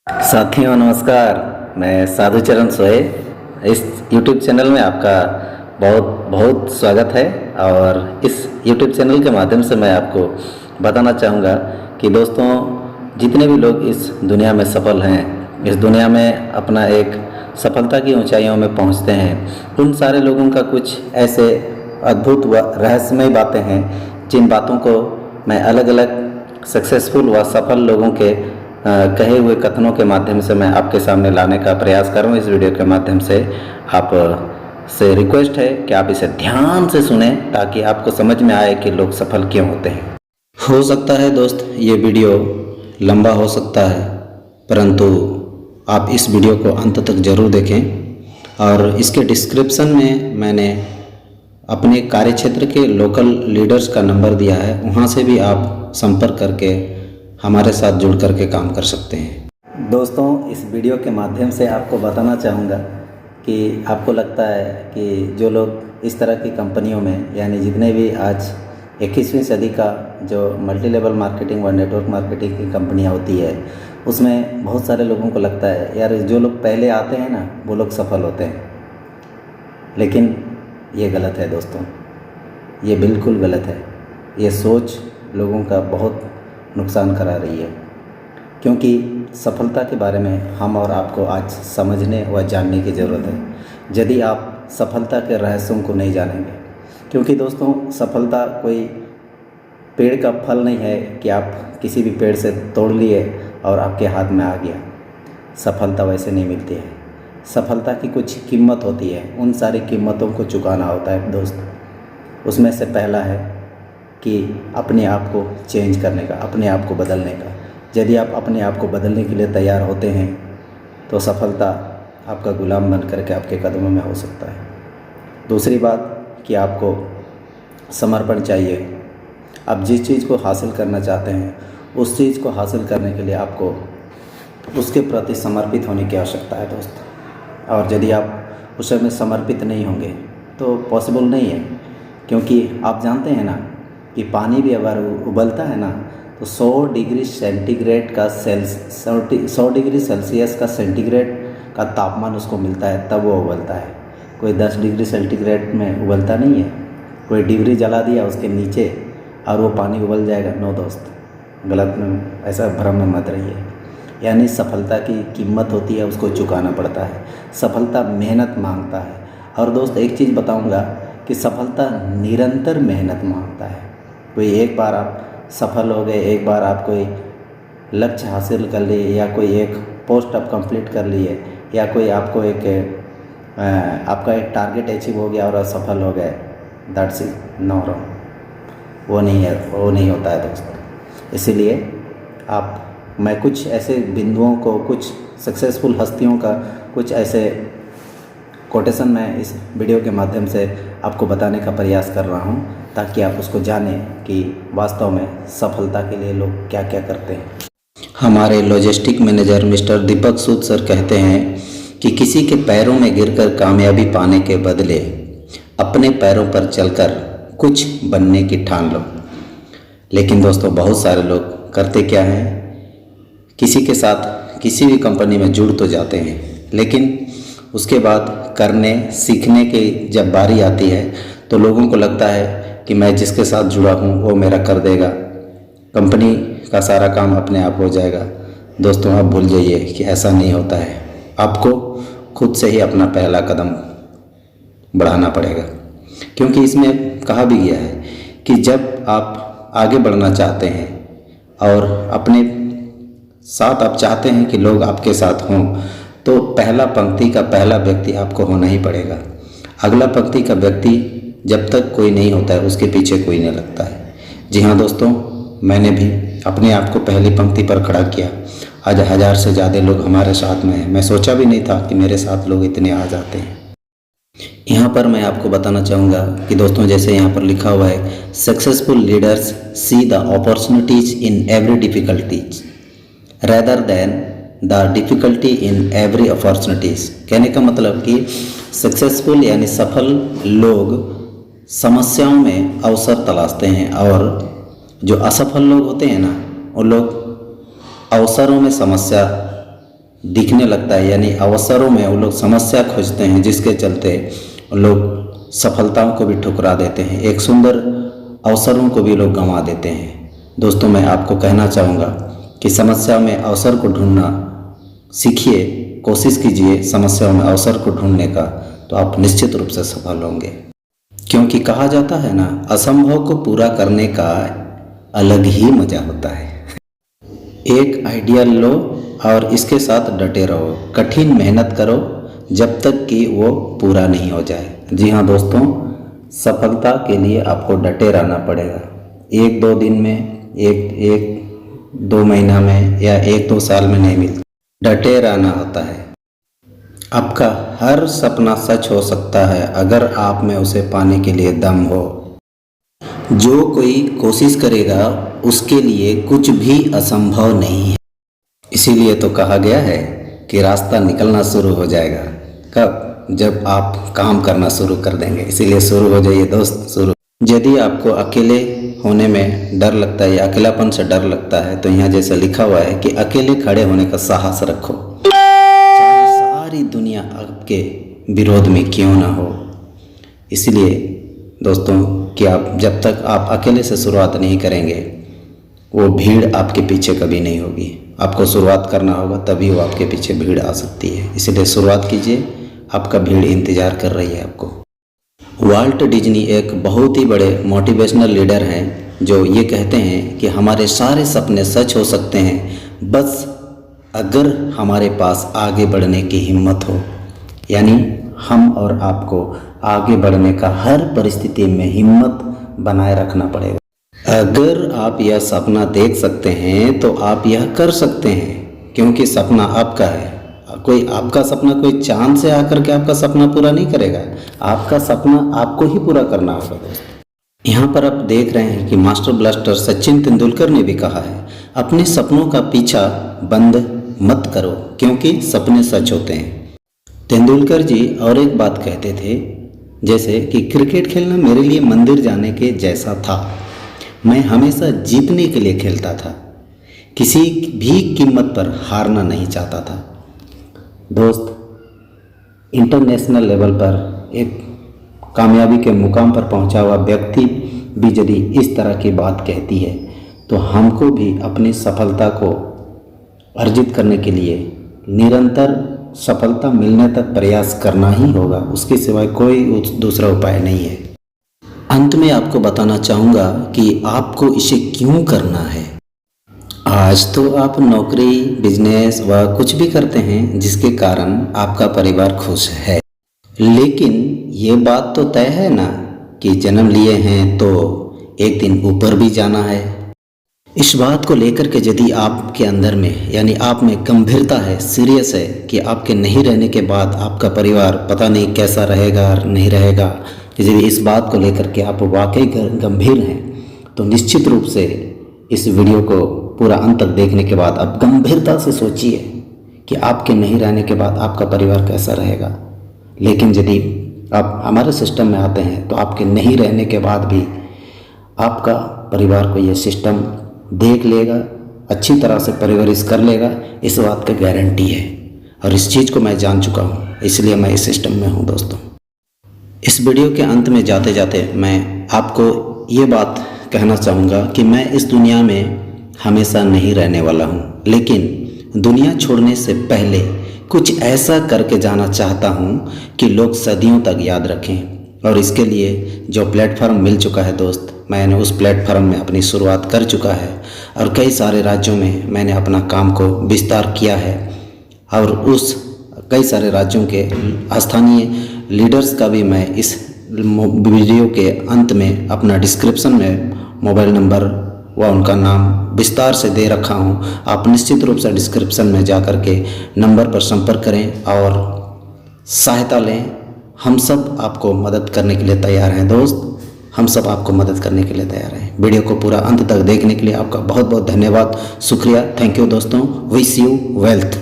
साथियों नमस्कार। मैं साधुचरण सोए। इस YouTube चैनल में आपका बहुत बहुत स्वागत है। और इस YouTube चैनल के माध्यम से मैं आपको बताना चाहूँगा कि दोस्तों, जितने भी लोग इस दुनिया में सफल हैं, इस दुनिया में अपना एक सफलता की ऊंचाइयों में पहुंचते हैं, उन सारे लोगों का कुछ ऐसे अद्भुत व रहस्यमय बातें हैं जिन बातों को मैं अलग अलग सक्सेसफुल व सफल लोगों के कहे हुए कथनों के माध्यम से मैं आपके सामने लाने का प्रयास कर रहा हूँ। इस वीडियो के माध्यम से आप से रिक्वेस्ट है कि आप इसे ध्यान से सुने ताकि आपको समझ में आए कि लोग सफल क्यों होते हैं। हो सकता है दोस्त ये वीडियो लंबा हो सकता है, परंतु आप इस वीडियो को अंत तक ज़रूर देखें। और इसके डिस्क्रिप्शन में मैंने अपने कार्यक्षेत्र के लोकल लीडर्स का नंबर दिया है, वहाँ से भी आप संपर्क करके हमारे साथ जुड़ कर के काम कर सकते हैं। दोस्तों, इस वीडियो के माध्यम से आपको बताना चाहूँगा कि आपको लगता है कि जो लोग इस तरह की कंपनियों में, यानी जितने भी आज 21वीं सदी का जो मल्टी लेवल मार्केटिंग व नेटवर्क मार्केटिंग की कंपनियाँ होती है, उसमें बहुत सारे लोगों को लगता है यार जो लोग पहले आते हैं ना वो लोग सफल होते हैं। लेकिन ये गलत है दोस्तों, ये बिल्कुल गलत है। ये सोच लोगों का बहुत नुकसान करा रही है, क्योंकि सफलता के बारे में हम और आपको आज समझने व जानने की ज़रूरत है, यदि आप सफलता के रहस्यों को नहीं जानेंगे। क्योंकि दोस्तों, सफलता कोई पेड़ का फल नहीं है कि आप किसी भी पेड़ से तोड़ लिए और आपके हाथ में आ गया। सफलता वैसे नहीं मिलती है। सफलता की कुछ कीमत होती है, उन सारी कीमतों को चुकाना होता है दोस्त। उसमें से पहला है कि अपने आप को चेंज करने का, अपने आप को बदलने का। यदि आप अपने आप को बदलने के लिए तैयार होते हैं तो सफलता आपका गुलाम बन करके आपके कदमों में हो सकता है। दूसरी बात कि आपको समर्पण चाहिए। आप जिस चीज़ को हासिल करना चाहते हैं उस चीज़ को हासिल करने के लिए आपको उसके प्रति समर्पित होने की आवश्यकता है दोस्त। और यदि आप उस में समर्पित नहीं होंगे तो पॉसिबल नहीं है, क्योंकि आप जानते हैं ना कि पानी भी अगर उबलता है ना तो 100 डिग्री सेंटीग्रेड का 100 डिग्री सेल्सियस का सेंटीग्रेड का तापमान उसको मिलता है, तब वो उबलता है। कोई 10 डिग्री सेंटीग्रेड में उबलता नहीं है। कोई डिग्री जला दिया उसके नीचे और वो पानी उबल जाएगा? नो दोस्त, गलत में ऐसा भ्रम में मत रहिए। यानी सफलता की कीमत होती है, उसको चुकाना पड़ता है। सफलता मेहनत मांगता है। और दोस्त, एक चीज़ बताऊंगा कि सफलता निरंतर मेहनत मांगता है। कोई एक बार आप सफल हो गए, एक बार आप कोई लक्ष्य हासिल कर लिए, या कोई एक पोस्ट आप कंप्लीट कर लिए, या कोई आपको आपका एक टारगेट अचीव हो गया और आप सफल हो गए, दैट्स इट, नो रॉन्ग। वो नहीं है, वो नहीं होता है दोस्तों। इसीलिए मैं कुछ ऐसे बिंदुओं को, कुछ सक्सेसफुल हस्तियों का कुछ ऐसे कोटेशन मैं इस वीडियो के माध्यम से आपको बताने का प्रयास कर रहा हूं, ताकि आप उसको जानें कि वास्तव में सफलता के लिए लोग क्या क्या करते हैं। हमारे लॉजिस्टिक मैनेजर मिस्टर दीपक सूद सर कहते हैं कि किसी के पैरों में गिरकर कामयाबी पाने के बदले अपने पैरों पर चलकर कुछ बनने की ठान लो। लेकिन दोस्तों, बहुत सारे लोग करते क्या हैं, किसी के साथ किसी भी कंपनी में जुड़ तो जाते हैं, लेकिन उसके बाद करने सीखने की जब बारी आती है तो लोगों को लगता है कि मैं जिसके साथ जुड़ा हूँ वो मेरा कर देगा, कंपनी का सारा काम अपने आप हो जाएगा। दोस्तों, आप भूल जाइए कि ऐसा नहीं होता है। आपको खुद से ही अपना पहला कदम बढ़ाना पड़ेगा, क्योंकि इसमें कहा भी गया है कि जब आप आगे बढ़ना चाहते हैं और अपने साथ आप चाहते हैं कि लोग आपके साथ हों, तो पहला पंक्ति का पहला व्यक्ति आपको होना ही पड़ेगा। अगला पंक्ति का व्यक्ति जब तक कोई नहीं होता है उसके पीछे कोई नहीं लगता है। जी हाँ दोस्तों, मैंने भी अपने आप को पहली पंक्ति पर खड़ा किया। आज 1000 से ज़्यादा लोग हमारे साथ में हैं। मैं सोचा भी नहीं था कि मेरे साथ लोग इतने आ जाते हैं। यहाँ पर मैं आपको बताना चाहूँगा कि दोस्तों, जैसे यहाँ पर लिखा हुआ है, successful leaders see the opportunities in every difficulties rather than the difficulty in every opportunities. कहने का मतलब कि सक्सेसफुल यानी सफल लोग समस्याओं में अवसर तलाशते हैं, और जो असफल लोग होते हैं ना, वो लोग अवसरों में समस्या दिखने लगता है, यानी अवसरों में वो लोग समस्या खोजते हैं, जिसके चलते लोग सफलताओं को भी ठुकरा देते हैं, एक सुंदर अवसरों को भी लोग गंवा देते हैं। दोस्तों, मैं आपको कहना चाहूँगा कि समस्या में अवसर को ढूंढना सीखिए, कोशिश कीजिए समस्याओं में अवसर को ढूंढने का, तो आप निश्चित रूप से सफल होंगे। क्योंकि कहा जाता है ना, असंभव को पूरा करने का अलग ही मजा होता है। एक आइडिया लो और इसके साथ डटे रहो, कठिन मेहनत करो जब तक कि वो पूरा नहीं हो जाए। जी हाँ दोस्तों, सफलता के लिए आपको डटे रहना पड़ेगा। 1-2 दिन में, एक 2 महीना में या 1-2 साल में नहीं मिलता, डटे रहना होता है। आपका हर सपना सच हो सकता है अगर आप में उसे पाने के लिए दम हो। जो कोई कोशिश करेगा उसके लिए कुछ भी असंभव नहीं है। इसीलिए तो कहा गया है कि रास्ता निकलना शुरू हो जाएगा कब? जब आप काम करना शुरू कर देंगे। इसीलिए शुरू हो जाइए दोस्त, शुरू। यदि आपको अकेले होने में डर लगता है या अकेलापन से डर लगता है, तो यहाँ जैसे लिखा हुआ है कि अकेले खड़े होने का साहस रखो, चाहे सारी दुनिया आपके विरोध में क्यों ना हो। इसलिए दोस्तों कि आप जब तक आप अकेले से शुरुआत नहीं करेंगे, वो भीड़ आपके पीछे कभी नहीं होगी। आपको शुरुआत करना होगा, तभी वो आपके पीछे भीड़ आ सकती है। इसलिए शुरुआत कीजिए, आपका भीड़ इंतज़ार कर रही है आपको। वाल्ट डिज्नी एक बहुत ही बड़े मोटिवेशनल लीडर हैं, जो ये कहते हैं कि हमारे सारे सपने सच हो सकते हैं, बस अगर हमारे पास आगे बढ़ने की हिम्मत हो। यानी हम और आपको आगे बढ़ने का हर परिस्थिति में हिम्मत बनाए रखना पड़ेगा। अगर आप यह सपना देख सकते हैं तो आप यह कर सकते हैं, क्योंकि सपना आपका है। कोई आपका सपना कोई चांद से आकर के आपका सपना पूरा नहीं करेगा, आपका सपना आपको ही पूरा करना होगा दोस्तों। यहाँ पर आप देख रहे हैं कि मास्टर ब्लास्टर सचिन तेंदुलकर ने भी कहा है, अपने सपनों का पीछा बंद मत करो क्योंकि सपने सच होते हैं। तेंदुलकर जी और एक बात कहते थे, जैसे कि क्रिकेट खेलना मेरे लिए मंदिर जाने के जैसा था। मैं हमेशा जीतने के लिए खेलता था, किसी भी कीमत पर हारना नहीं चाहता था। दोस्त, इंटरनेशनल लेवल पर एक कामयाबी के मुकाम पर पहुंचा हुआ व्यक्ति भी यदि इस तरह की बात कहती है, तो हमको भी अपनी सफलता को अर्जित करने के लिए निरंतर सफलता मिलने तक प्रयास करना ही होगा। उसके सिवाय कोई दूसरा उपाय नहीं है। अंत में आपको बताना चाहूँगा कि आपको इसे क्यों करना है। आज तो आप नौकरी, बिजनेस व कुछ भी करते हैं जिसके कारण आपका परिवार खुश है, लेकिन ये बात तो तय है ना कि जन्म लिए हैं तो एक दिन ऊपर भी जाना है। इस बात को लेकर के यदि आपके अंदर में, यानी आप में गंभीरता है, सीरियस है कि आपके नहीं रहने के बाद आपका परिवार पता नहीं कैसा रहेगा नहीं रहेगा, यदि इस बात को लेकर के आप वाकई गंभीर हैं, तो निश्चित रूप से इस वीडियो को पूरा अंत तक देखने के बाद आप गंभीरता से सोचिए कि आपके नहीं रहने के बाद आपका परिवार कैसा रहेगा। लेकिन यदि आप हमारे सिस्टम में आते हैं तो आपके नहीं रहने के बाद भी आपका परिवार को यह सिस्टम देख लेगा, अच्छी तरह से परवरिश कर लेगा, इस बात की गारंटी है। और इस चीज़ को मैं जान चुका हूँ, इसलिए मैं इस सिस्टम में हूँ। दोस्तों, इस वीडियो के अंत में जाते जाते मैं आपको ये बात कहना चाहूँगा कि मैं इस दुनिया में हमेशा नहीं रहने वाला हूँ, लेकिन दुनिया छोड़ने से पहले कुछ ऐसा करके जाना चाहता हूँ कि लोग सदियों तक याद रखें। और इसके लिए जो प्लेटफॉर्म मिल चुका है दोस्त, मैंने उस प्लेटफॉर्म में अपनी शुरुआत कर चुका है और कई सारे राज्यों में मैंने अपना काम को विस्तार किया है। और उस कई सारे राज्यों के स्थानीय लीडर्स का भी मैं इस वीडियो के अंत में अपना डिस्क्रिप्शन में मोबाइल नंबर व उनका नाम विस्तार से दे रखा हूं। आप निश्चित रूप से डिस्क्रिप्शन में जा कर के नंबर पर संपर्क करें और सहायता लें। हम सब आपको मदद करने के लिए तैयार हैं दोस्त, हम सब आपको मदद करने के लिए तैयार हैं। वीडियो को पूरा अंत तक देखने के लिए आपका बहुत बहुत धन्यवाद, शुक्रिया, थैंक यू दोस्तों। Wish you wealth.